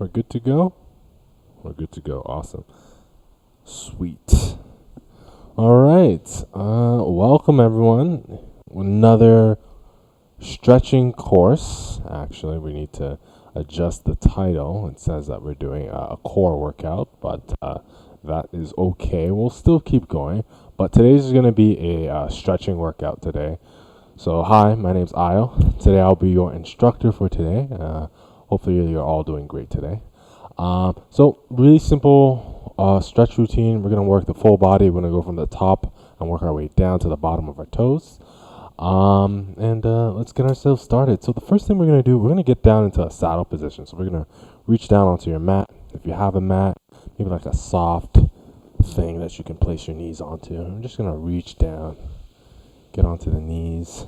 We're good to go? We're good to go. Awesome. Sweet. All right. Welcome, everyone. Another stretching course. Actually, we need to adjust the title. It says that we're doing a core workout, but that is okay. We'll still keep going. But today's is going to be a stretching workout today. So, hi, my name's Isle. Today I'll be your instructor for today. Hopefully, you're all doing great today. So really simple stretch routine. We're gonna work the full body. We're gonna go from the top and work our way down to the bottom of our toes. And let's get ourselves started. So the first thing we're gonna do, we're gonna get down into a saddle position. So we're gonna reach down onto your mat. If you have a mat, maybe like a soft thing that you can place your knees onto. I'm just gonna reach down, get onto the knees.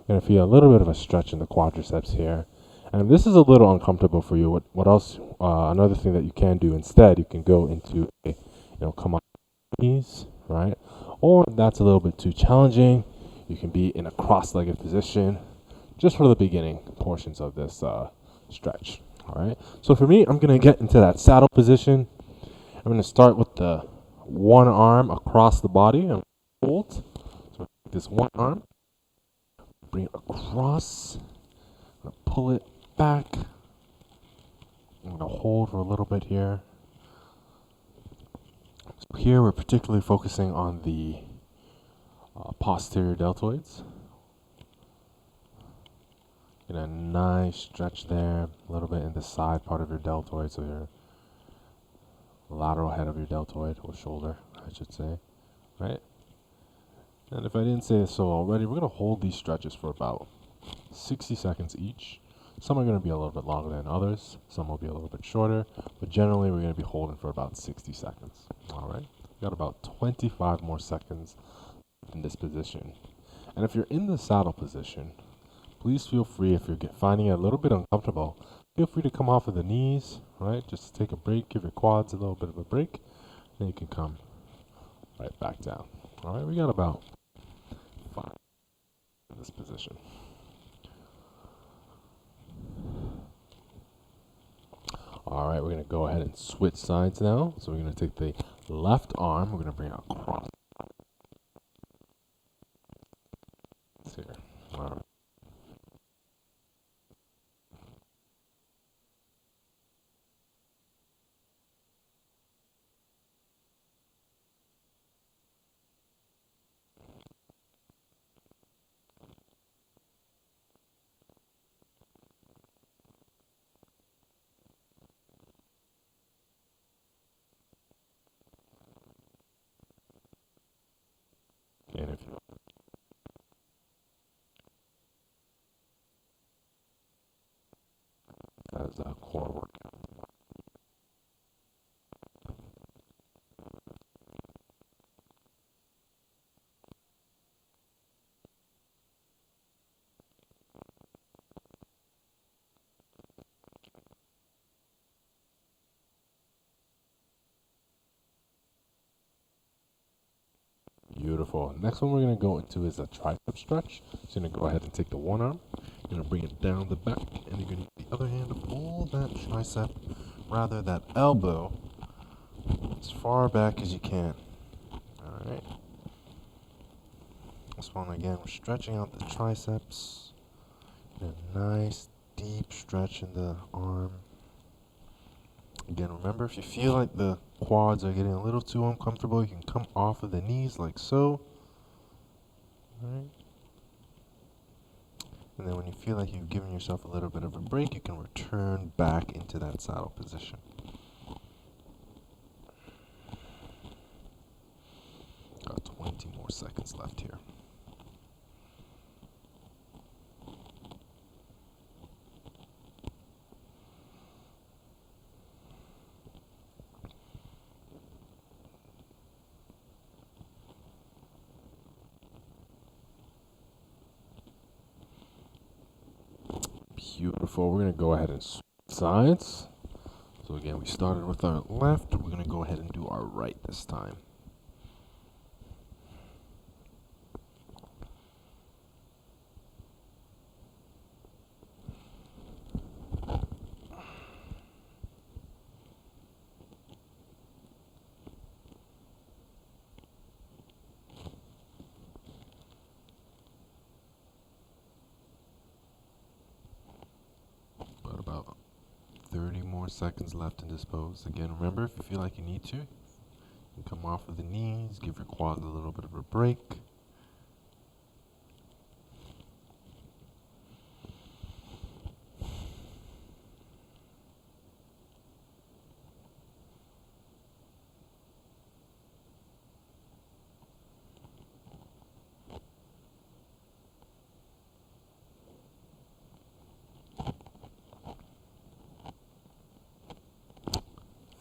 You're gonna feel a little bit of a stretch in the quadriceps here. And if this is a little uncomfortable for you, what else? Another thing that you can do instead, you can go into come on knees, right? Or if that's a little bit too challenging, you can be in a cross-legged position, just for the beginning portions of this stretch. All right. So for me, I'm gonna get into that saddle position. I'm gonna start with the one arm across the body and hold. So this one arm, bring it across, pull it back. I'm going to hold for a little bit here. So here we're particularly focusing on the posterior deltoids. Get a nice stretch there, a little bit in the side part of your deltoid, so your lateral head of your deltoid, or shoulder, I should say, right? And if I didn't say so already, we're going to hold these stretches for about 60 seconds each. Some are going to be a little bit longer than others. Some will be a little bit shorter. But generally, we're going to be holding for about 60 seconds. All right? We got about 25 more seconds in this position. And if you're in the saddle position, please feel free, if you're finding it a little bit uncomfortable, feel free to come off of the knees, right? Just take a break, give your quads a little bit of a break, and you can come right back down. All right? We got about 5 in this position. All right, we're going to go ahead and switch sides now. So we're going to take the left arm, we're going to bring it across here. All right. And if you as a core workout. Beautiful. Next one we're going to go into is a tricep stretch. So you're going to go ahead and take the one arm, you're going to bring it down the back, and you're going to use the other hand to pull that tricep, rather that elbow, as far back as you can. All right. This one again, we're stretching out the triceps. A nice deep stretch in the arm. Again, remember, if you feel like the quads are getting a little too uncomfortable, you can come off of the knees like so. All right. And then when you feel like you've given yourself a little bit of a break, you can return back into that saddle position. Got 20 more seconds left here. Beautiful. We're going to go ahead and switch sides. So again, we started with our left. We're going to go ahead and do our right this time. more seconds left in this pose. Again, remember, if you feel like you need to, you can come off of the knees, give your quads a little bit of a break.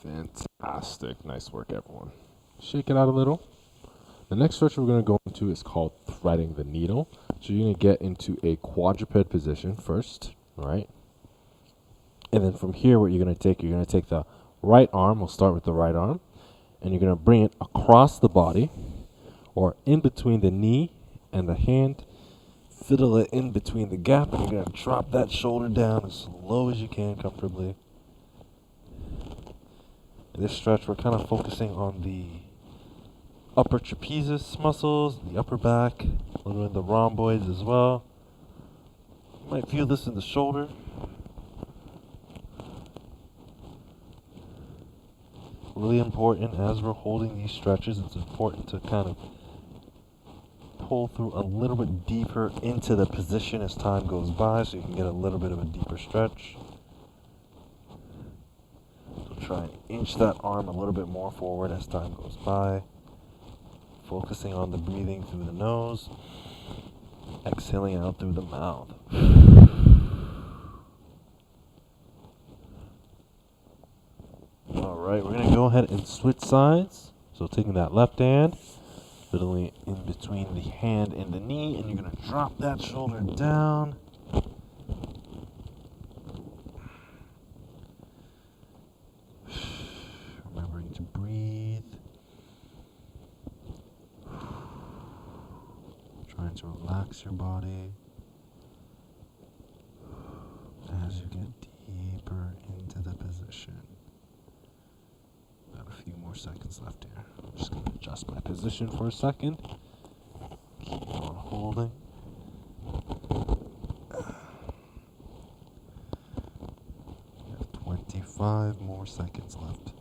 Fantastic. Nice work, everyone. Shake it out a little. The next stretch we're going to go into is called threading the needle. So you're going to get into a quadruped position first, all right? And then from here, what you're going to take the right arm. We'll start with the right arm. And you're going to bring it across the body or in between the knee and the hand. Fiddle it in between the gap, and you're going to drop that shoulder down as low as you can comfortably. In this stretch, we're kind of focusing on the upper trapezius muscles, the upper back, a little in the rhomboids as well. You might feel this in the shoulder. Really important as we're holding these stretches, it's important to kind of pull through a little bit deeper into the position as time goes by so you can get a little bit of a deeper stretch. Try and inch that arm a little bit more forward as time goes by. Focusing on the breathing through the nose. Exhaling out through the mouth. Alright, we're going to go ahead and switch sides. So taking that left hand, fiddling in between the hand and the knee, and you're going to drop that shoulder down. To breathe, trying to relax your body as you get deeper into the position. Got a few more seconds left here. I'm just going to adjust my position for a second. Keep on holding. We have 25 more seconds left.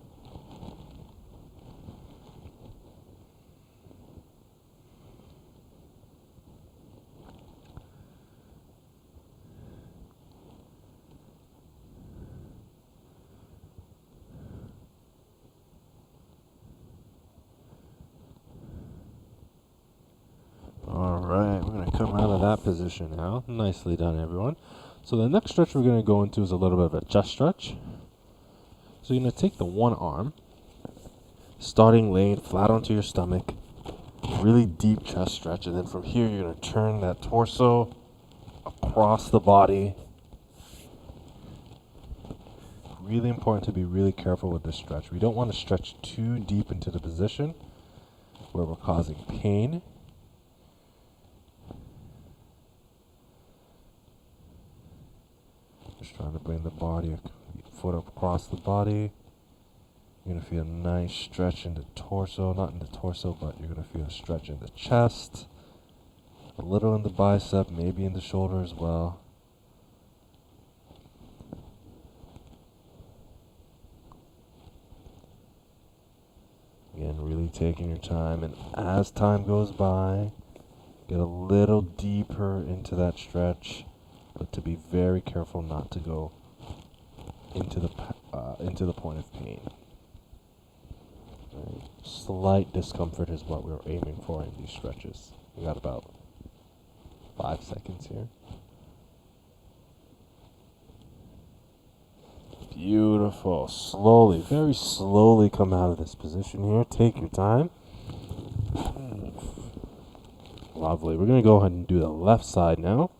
Alright, we're going to come out of that position now. Nicely done, everyone. So the next stretch we're going to go into is a little bit of a chest stretch. So you're going to take the one arm, starting laying flat onto your stomach, really deep chest stretch, and then from here you're going to turn that torso across the body. Really important to be really careful with this stretch. We don't want to stretch too deep into the position where we're causing pain. Just trying to bring the body, foot up across the body. You're going to feel a nice stretch in the torso, not in the torso, but you're going to feel a stretch in the chest, a little in the bicep, maybe in the shoulder as well. Again, really taking your time, and as time goes by, get a little deeper into that stretch, but to be very careful not to go into the point of pain. Right. Slight discomfort is what we're aiming for in these stretches. We got about 5 seconds here. Beautiful. Slowly, very slowly come out of this position here. Take your time. Lovely. We're going to go ahead and do the left side now.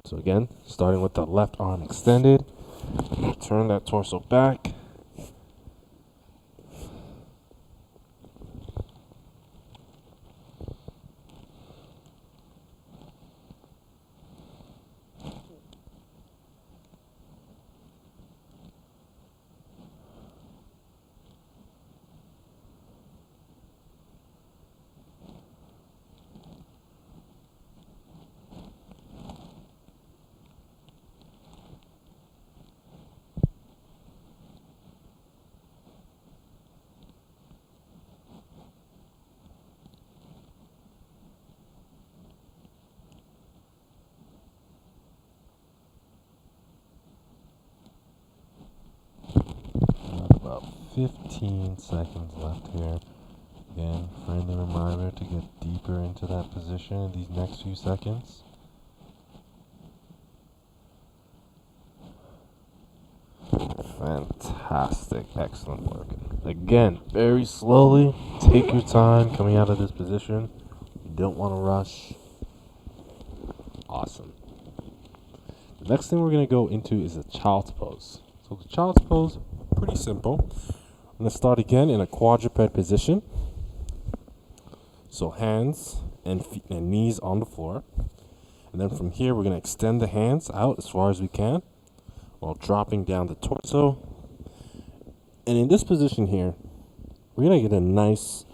So again, starting with the left arm extended. Turn that torso back. 15 seconds left here. Again, friendly reminder to get deeper into that position in these next few seconds. Fantastic. Excellent work. Again, very slowly. Take your time coming out of this position. You don't want to rush. Awesome. The next thing we're going to go into is a child's pose. So the child's pose, pretty simple. I'm going to start again in a quadruped position. So hands and feet and knees on the floor. And then from here, we're going to extend the hands out as far as we can while dropping down the torso. And in this position here, we're going to get a nice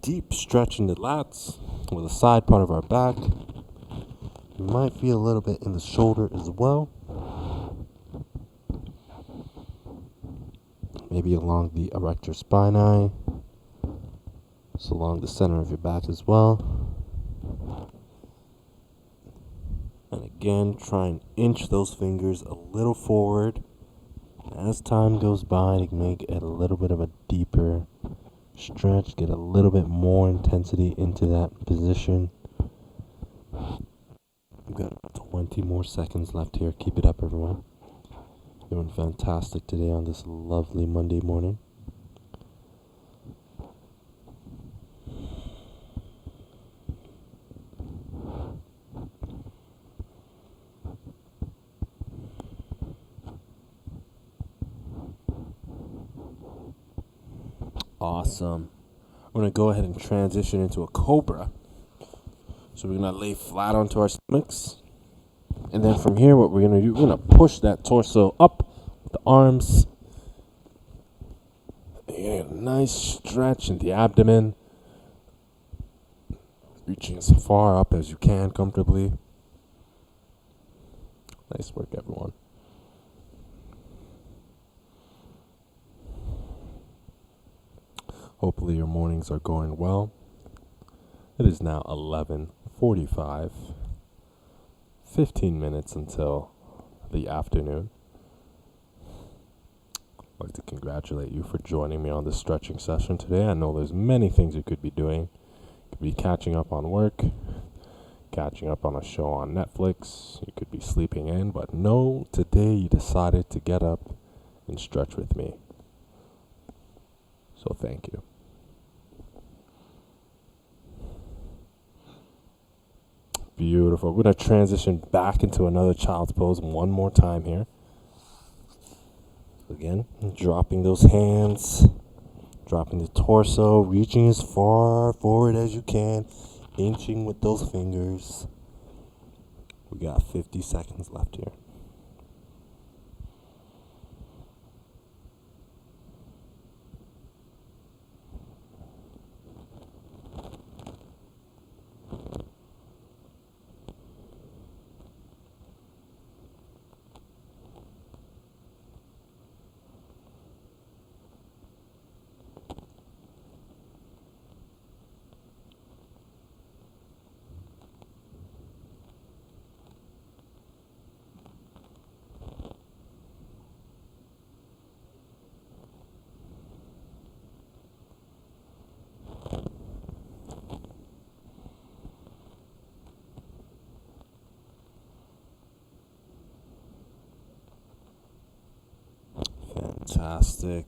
deep stretch in the lats with the side part of our back. You might feel a little bit in the shoulder as well. Maybe along the erector spinae. So along the center of your back as well. And again, try and inch those fingers a little forward. As time goes by, to make it a little bit of a deeper stretch, get a little bit more intensity into that position. We've got about 20 more seconds left here. Keep it up, everyone. Doing fantastic today on this lovely Monday morning. Awesome. We're going to go ahead and transition into a cobra. So we're going to lay flat onto our stomachs. And then from here, what we're going to do, we're going to push that torso up with the arms. And you're going to get a nice stretch in the abdomen. Reaching as far up as you can comfortably. Nice work, everyone. Hopefully your mornings are going well. It is now 11:45. 15 minutes until the afternoon. I'd like to congratulate you for joining me on this stretching session today. I know there's many things you could be doing. You could be catching up on work, catching up on a show on Netflix. You could be sleeping in, but no, today you decided to get up and stretch with me. So thank you. Beautiful. We're going to transition back into another child's pose one more time here. Again, dropping those hands, dropping the torso, reaching as far forward as you can, inching with those fingers. We got 50 seconds left here. Fantastic.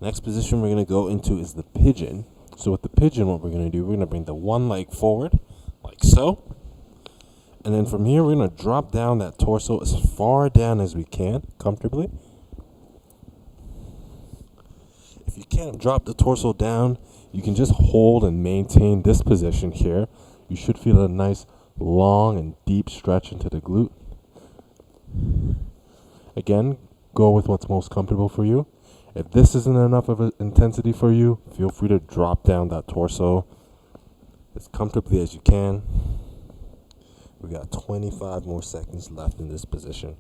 Next position we're going to go into is the pigeon. So with the pigeon, what we're going to do, we're going to bring the one leg forward, like so. And then from here, we're going to drop down that torso as far down as we can, comfortably. If you can't drop the torso down, you can just hold and maintain this position here. You should feel a nice long and deep stretch into the glute. Again, go with what's most comfortable for you. If this isn't enough of an intensity for you, feel free to drop down that torso as comfortably as you can. We got 25 more seconds left in this position.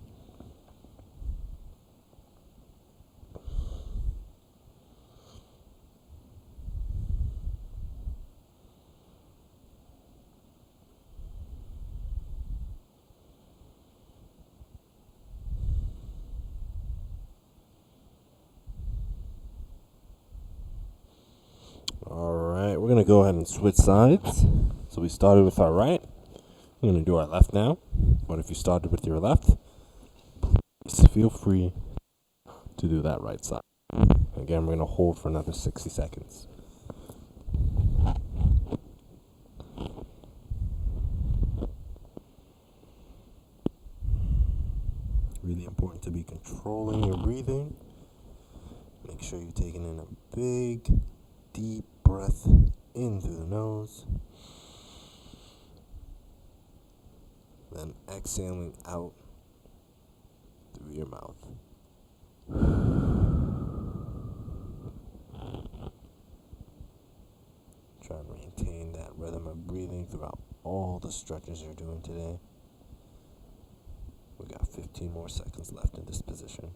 we're going to go ahead and switch sides. So we started with our right. We're going to do our left now. But if you started with your left, please feel free to do that right side. Again, we're going to hold for another 60 seconds. Really important to be controlling your breathing. Make sure you're taking in a big, deep breath in through the nose. Then exhaling out through your mouth. Try and maintain that rhythm of breathing throughout all the stretches you're doing today. We got 15 more seconds left in this position.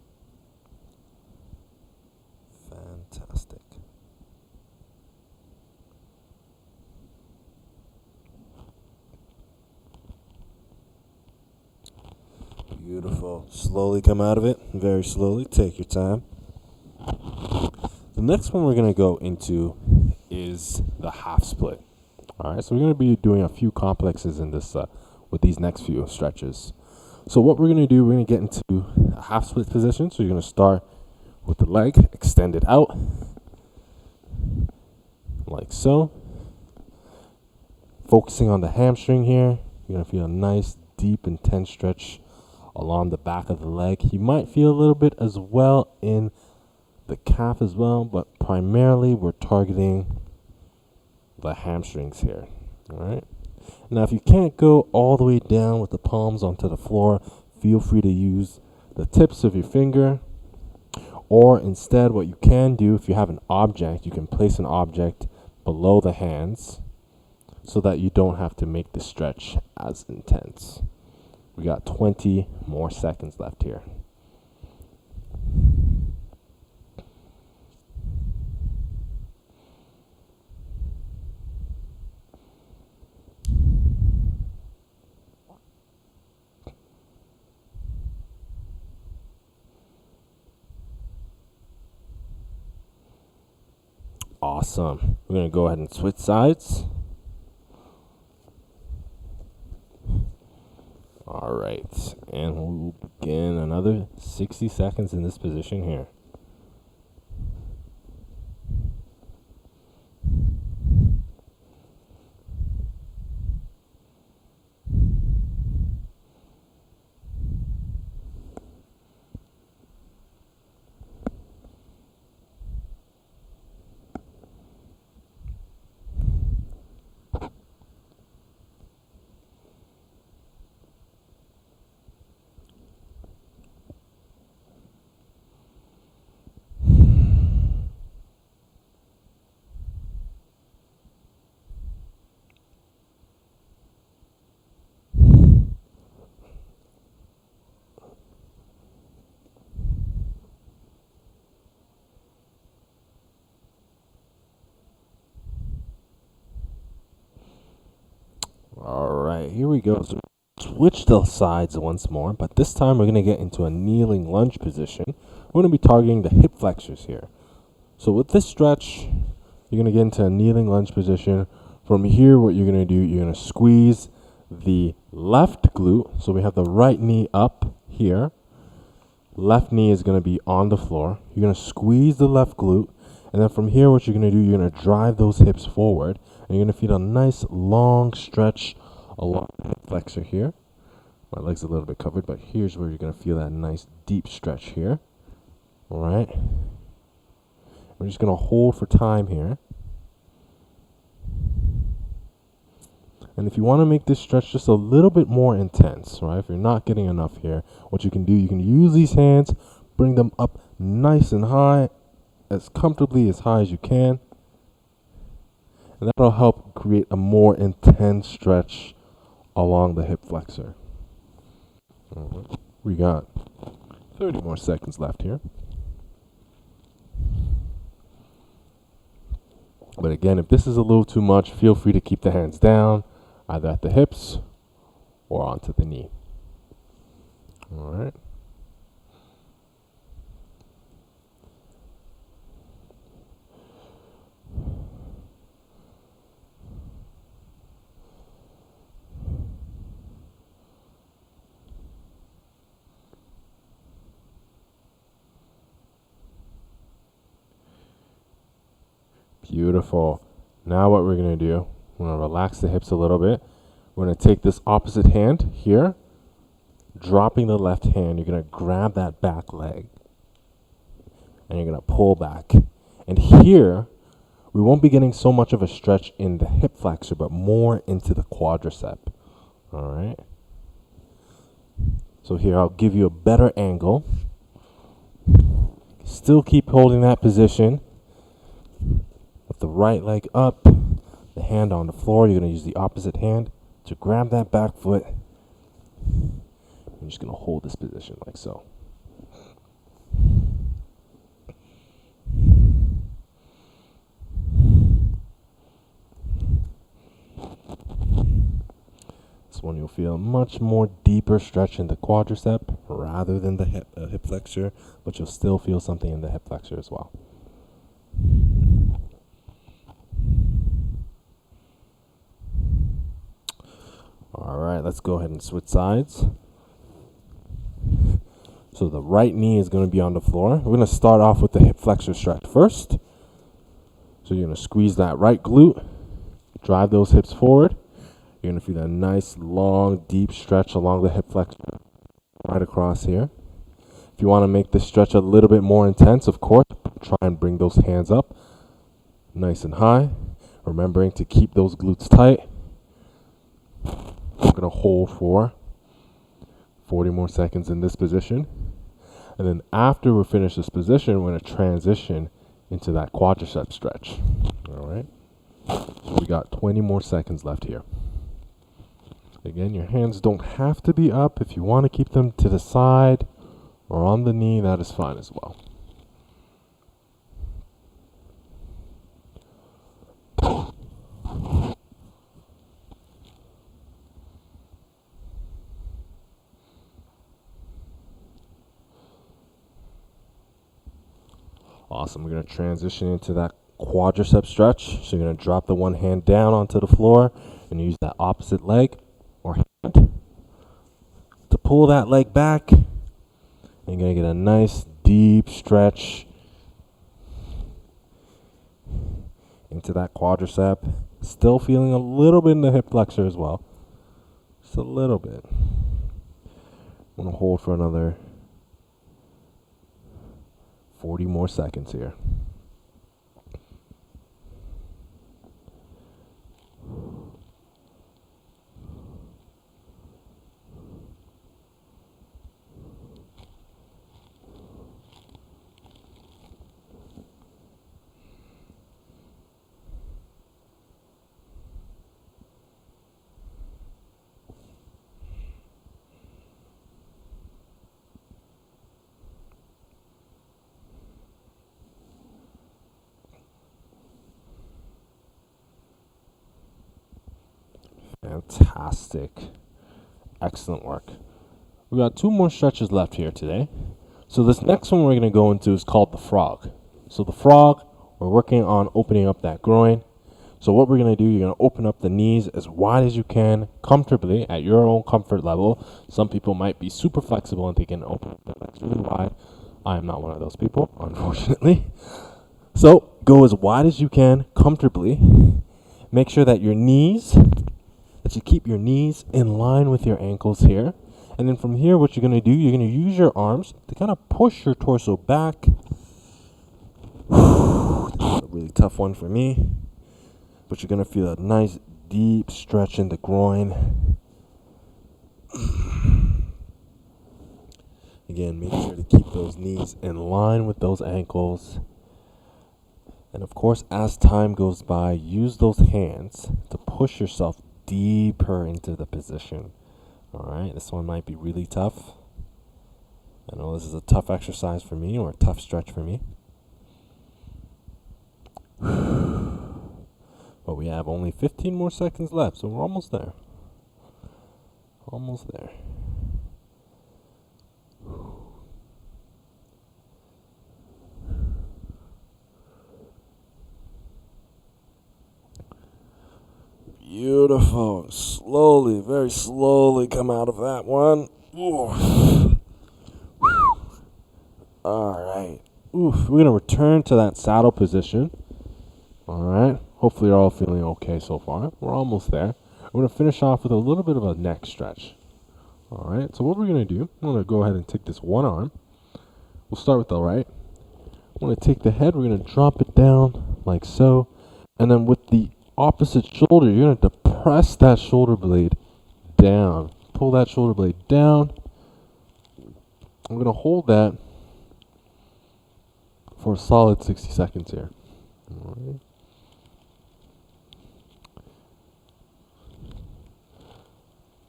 Fantastic. Beautiful. Slowly come out of it. Very slowly. Take your time. The next one we're going to go into is the half split. All right, so we're going to be doing a few complexes in this with these next few stretches. So what we're going to do, we're going to get into a half split position. So you're going to start with the leg extended out, like so. Focusing on the hamstring here. You're going to feel a nice, deep, intense stretch along the back of the leg. You might feel a little bit as well in the calf as well, but primarily we're targeting the hamstrings here. All right. Now, if you can't go all the way down with the palms onto the floor, feel free to use the tips of your finger, or instead what you can do, if you have an object, you can place an object below the hands so that you don't have to make the stretch as intense. We got 20 more seconds left here. Awesome. We're going to go ahead and switch sides. All right. And we'll begin another 60 seconds in this position here. All right, here we go. So switch the sides once more, but this time we're going to get into a kneeling lunge position. We're going to be targeting the hip flexors here. So with this stretch, you're going to get into a kneeling lunge position. From here, what you're going to do, you're going to squeeze the left glute. So we have the right knee up here. Left knee is going to be on the floor. You're going to squeeze the left glute. And then from here, what you're going to do, you're going to drive those hips forward. And you're going to feel a nice long stretch along the hip flexor here. My leg's a little bit covered, but here's where you're going to feel that nice deep stretch here. All right. We're just going to hold for time here. And if you want to make this stretch just a little bit more intense, right? If you're not getting enough here, what you can do, you can use these hands, bring them up nice and high, as comfortably as high as you can. And that'll help create a more intense stretch along the hip flexor. We got 30 more seconds left here. But again, if this is a little too much, feel free to keep the hands down, either at the hips or onto the knee. All right. Beautiful. Now what we're going to do, we're going to relax the hips a little bit. We're going to take this opposite hand here, dropping the left hand. You're going to grab that back leg, and you're going to pull back. And here, we won't be getting so much of a stretch in the hip flexor, but more into the quadricep. All right. So here, I'll give you a better angle. Still keep holding that position with the right leg up, the hand on the floor. You're going to use the opposite hand to grab that back foot. I'm just going to hold this position like so. This one you'll feel a much more deeper stretch in the quadricep rather than the hip flexor, but you'll still feel something in the hip flexor as well. All right, let's go ahead and switch sides. So the right knee is going to be on the floor. We're going to start off with the hip flexor stretch first. So you're going to squeeze that right glute, drive those hips forward. You're going to feel a nice, long, deep stretch along the hip flexor right across here. If you want to make this stretch a little bit more intense, of course, try and bring those hands up nice and high, remembering to keep those glutes tight. I'm going to hold for 40 more seconds in this position. And then after we finish this position, we're going to transition into that quadricep stretch. All right. So we got 20 more seconds left here. Again, your hands don't have to be up. If you want to keep them to the side or on the knee, that is fine as well. Awesome. We're going to transition into that quadricep stretch. So you're going to drop the one hand down onto the floor and use that opposite leg or hand to pull that leg back. And you're going to get a nice deep stretch into that quadricep. Still feeling a little bit in the hip flexor as well. Just a little bit. I'm going to hold for another 40 more seconds here. Fantastic. Excellent work. We got 2 more stretches left here today. So this next one we're going to go into is called the frog. So the frog, we're working on opening up that groin. So what we're going to do, you're going to open up the knees as wide as you can, comfortably, at your own comfort level. Some people might be super flexible and they can open their legs really wide. I am not one of those people, unfortunately. So go as wide as you can, comfortably. Make sure that your knees, that you keep your knees in line with your ankles here. And then from here, what you're going to do, you're going to use your arms to kind of push your torso back. This is a really tough one for me. But you're going to feel a nice deep stretch in the groin. Again, make sure to keep those knees in line with those ankles. And of course, as time goes by, use those hands to push yourself deeper into the position. All right, this one might be really tough. I know this is a tough exercise for me, or a tough stretch for me. But we have only 15 more seconds left, so we're almost there. Almost there. Beautiful. Slowly, very slowly come out of that one. Ooh. All right. We're going to return to that saddle position. All right. Hopefully, you're all feeling okay so far. We're almost there. We're going to finish off with a little bit of a neck stretch. All right. So, what we're going to do, I'm going to go ahead and take this one arm. We'll start with the right. I'm going to take the head. We're going to drop it down like so. And then with the opposite shoulder, you're going to depress that shoulder blade down. Pull that shoulder blade down. I'm going to hold that for a solid 60 seconds here. All right.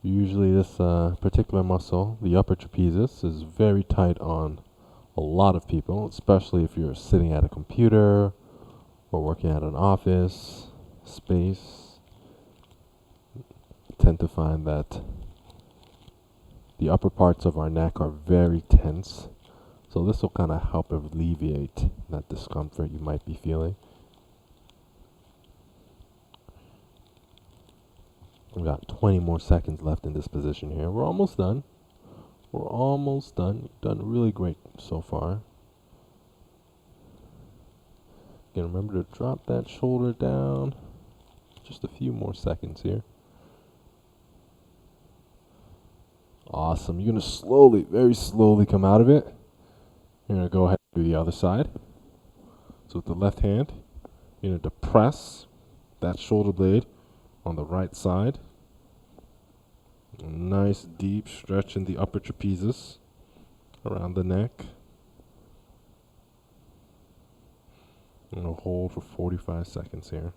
Usually this particular muscle, the upper trapezius, is very tight on a lot of people, especially if you're sitting at a computer or working at an office space. Tend to find that the upper parts of our neck are very tense. So this will kind of help alleviate that discomfort you might be feeling. We've got 20 more seconds left in this position here. We're almost done. We're almost done. You've done really great so far. Again, remember to drop that shoulder down. Just a few more seconds here. Awesome. You're going to slowly, very slowly come out of it. You're going to go ahead and do the other side. So with the left hand, you're going to depress that shoulder blade on the right side. A nice deep stretch in the upper trapezius around the neck. I'm going to hold for 45 seconds here.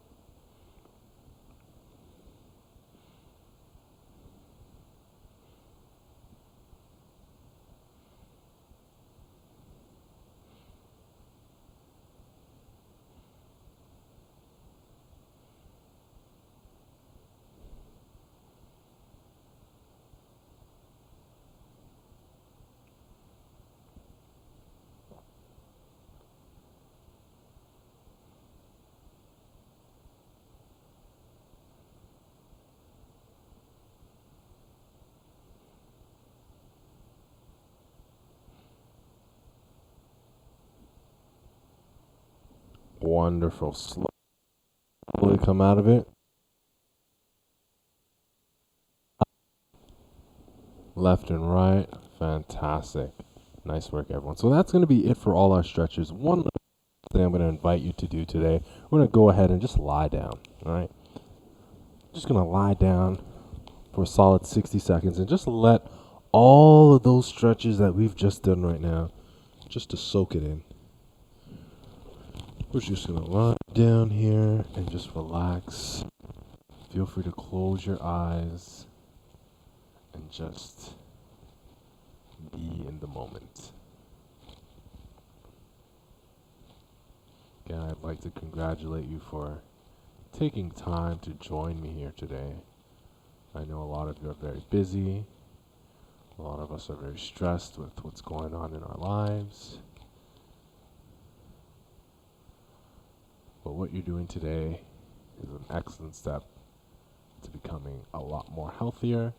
Wonderful. Slowly come out of it. Left and right. Fantastic. Nice work, everyone. So that's going to be it for all our stretches. One thing I'm going to invite you to do today, we're going to go ahead and just lie down. All right. Just going to lie down for a solid 60 seconds and just let all of those stretches that we've just done right now, just to soak it in. We're just going to lie down here and just relax. Feel free to close your eyes and just be in the moment. Again, I'd like to congratulate you for taking time to join me here today. I know a lot of you are very busy. A lot of us are very stressed with what's going on in our lives. But what you're doing today is an excellent step to becoming a lot more healthier.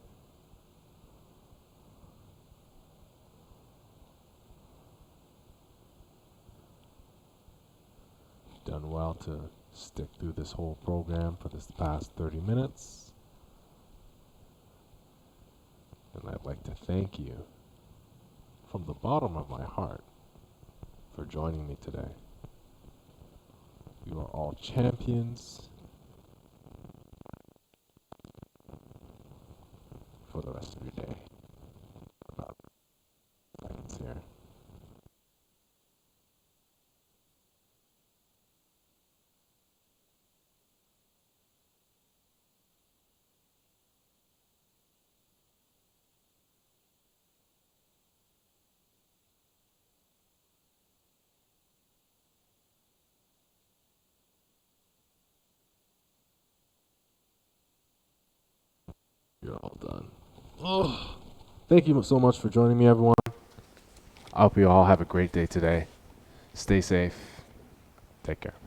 Done well to stick through this whole program for this past 30 minutes. And I'd like to thank you from the bottom of my heart for joining me today. You are all champions for the rest of your day. About seconds here. You're all done. Oh, thank you so much for joining me, everyone. I hope you all have a great day today. Stay safe. Take care.